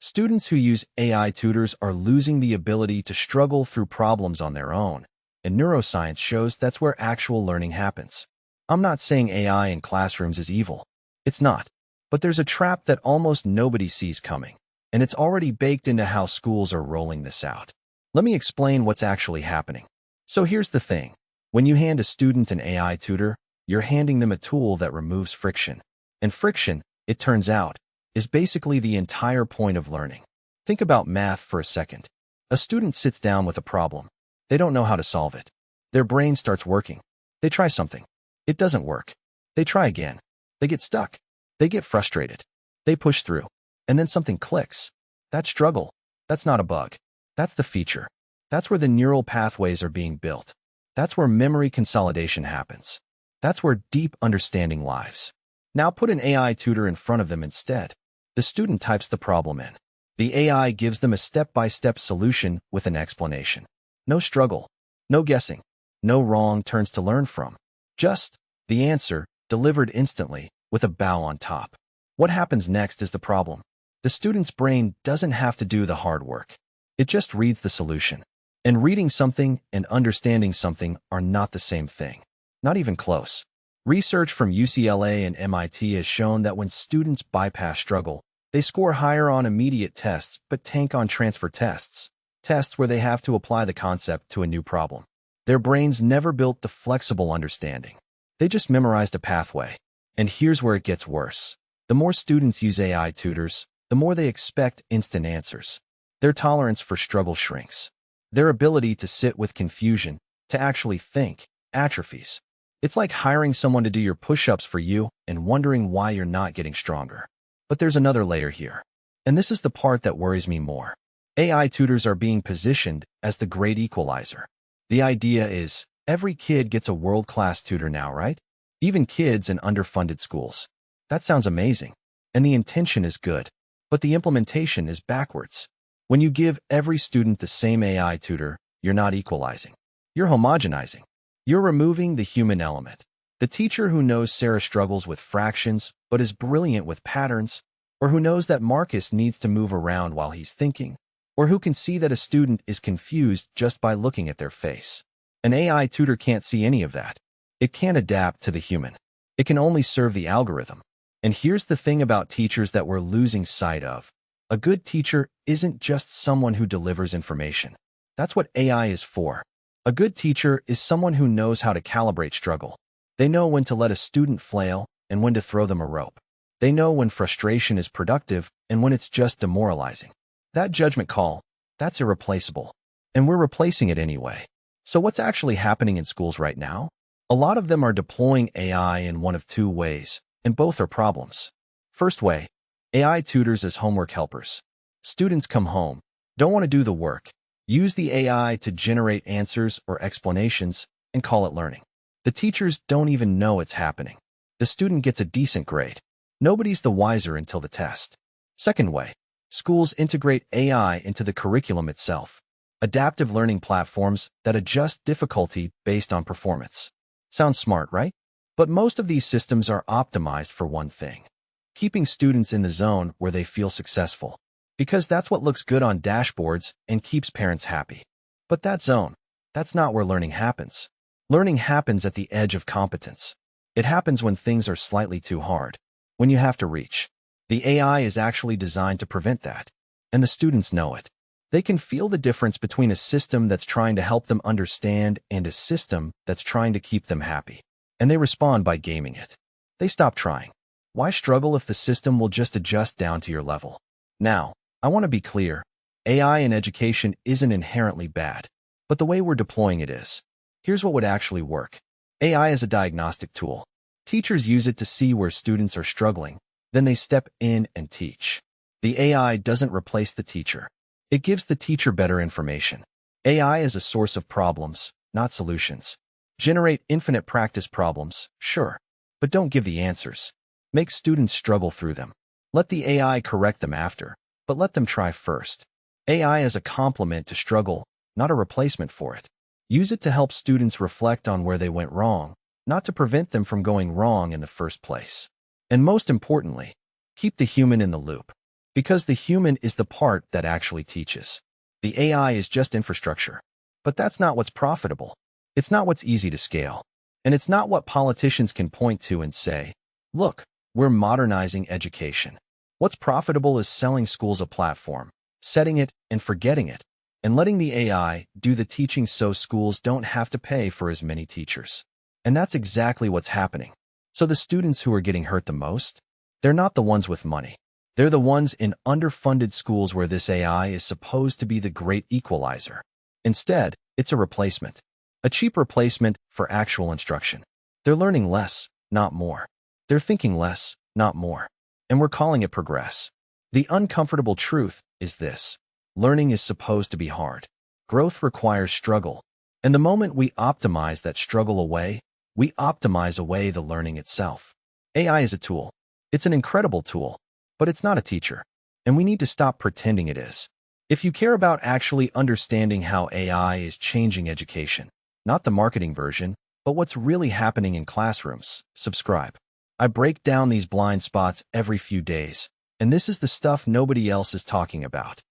Students who use AI tutors are losing the ability to struggle through problems on their own, and neuroscience shows that's where actual learning happens. I'm not saying AI in classrooms is evil. It's not. But there's a trap that almost nobody sees coming, and it's already baked into how schools are rolling this out. Let me explain what's actually happening. So here's the thing. When you hand a student an AI tutor, you're handing them a tool that removes friction. And friction, it turns out, is basically the entire point of learning. Think about math for a second. A student sits down with a problem. They don't know how to solve it. Their brain starts working. They try something. It doesn't work. They try again. They get stuck. They get frustrated. They push through. And then something clicks. That struggle, that's not a bug. That's the feature. That's where the neural pathways are being built. That's where memory consolidation happens. That's where deep understanding lives. Now put an AI tutor in front of them instead. The student types the problem in. The AI gives them a step-by-step solution with an explanation. No struggle, no guessing, no wrong turns to learn from. Just the answer, delivered instantly, with a bow on top. What happens next is the problem. The student's brain doesn't have to do the hard work. It just reads the solution. And reading something and understanding something are not the same thing. Not even close. Research from UCLA and MIT has shown that when students bypass struggle, they score higher on immediate tests but tank on transfer tests, tests where they have to apply the concept to a new problem. Their brains never built the flexible understanding. They just memorized a pathway. And here's where it gets worse. The more students use AI tutors, the more they expect instant answers. Their tolerance for struggle shrinks. Their ability to sit with confusion, to actually think, atrophies. It's like hiring someone to do your push-ups for you and wondering why you're not getting stronger. But there's another layer here. And this is the part that worries me more. AI tutors are being positioned as the great equalizer. The idea is, every kid gets a world-class tutor now, right? Even kids in underfunded schools. That sounds amazing. And the intention is good. But the implementation is backwards. When you give every student the same AI tutor, you're not equalizing. You're homogenizing. You're removing the human element. The teacher who knows Sarah struggles with fractions but is brilliant with patterns, or who knows that Marcus needs to move around while he's thinking, or who can see that a student is confused just by looking at their face. An AI tutor can't see any of that. It can't adapt to the human. It can only serve the algorithm. And here's the thing about teachers that we're losing sight of. A good teacher isn't just someone who delivers information. That's what AI is for. A good teacher is someone who knows how to calibrate struggle. They know when to let a student flail and when to throw them a rope. They know when frustration is productive and when it's just demoralizing. That judgment call, that's irreplaceable. And we're replacing it anyway. So what's actually happening in schools right now? A lot of them are deploying AI in one of two ways, and both are problems. First way, AI tutors as homework helpers. Students come home, don't want to do the work, use the AI to generate answers or explanations, and call it learning. The teachers don't even know it's happening. The student gets a decent grade. Nobody's the wiser until the test. Second way, schools integrate AI into the curriculum itself. Adaptive learning platforms that adjust difficulty based on performance. Sounds smart, right? But most of these systems are optimized for one thing: keeping students in the zone where they feel successful. Because that's what looks good on dashboards and keeps parents happy. But that zone, that's not where learning happens. Learning happens at the edge of competence. It happens when things are slightly too hard, when you have to reach. The AI is actually designed to prevent that. And the students know it. They can feel the difference between a system that's trying to help them understand and a system that's trying to keep them happy. And they respond by gaming it. They stop trying. Why struggle if the system will just adjust down to your level? Now, I want to be clear. AI in education isn't inherently bad, but the way we're deploying it is. Here's what would actually work. AI is a diagnostic tool. Teachers use it to see where students are struggling. Then they step in and teach. The AI doesn't replace the teacher. It gives the teacher better information. AI is a source of problems, not solutions. Generate infinite practice problems, sure, but don't give the answers. Make students struggle through them. Let the AI correct them after, but let them try first. AI is a complement to struggle, not a replacement for it. Use it to help students reflect on where they went wrong, not to prevent them from going wrong in the first place. And most importantly, keep the human in the loop. Because the human is the part that actually teaches. The AI is just infrastructure. But that's not what's profitable. It's not what's easy to scale. And it's not what politicians can point to and say, look, we're modernizing education. What's profitable is selling schools a platform, setting it and forgetting it, and letting the AI do the teaching so schools don't have to pay for as many teachers. And that's exactly what's happening. So the students who are getting hurt the most, they're not the ones with money. They're the ones in underfunded schools where this AI is supposed to be the great equalizer. Instead, it's a replacement. A cheap replacement for actual instruction. They're learning less, not more. They're thinking less, not more. And we're calling it progress. The uncomfortable truth is this. Learning is supposed to be hard. Growth requires struggle. And the moment we optimize that struggle away, we optimize away the learning itself. AI is a tool. It's an incredible tool, but it's not a teacher. And we need to stop pretending it is. If you care about actually understanding how AI is changing education, not the marketing version, but what's really happening in classrooms, subscribe. I break down these blind spots every few days, and this is the stuff nobody else is talking about.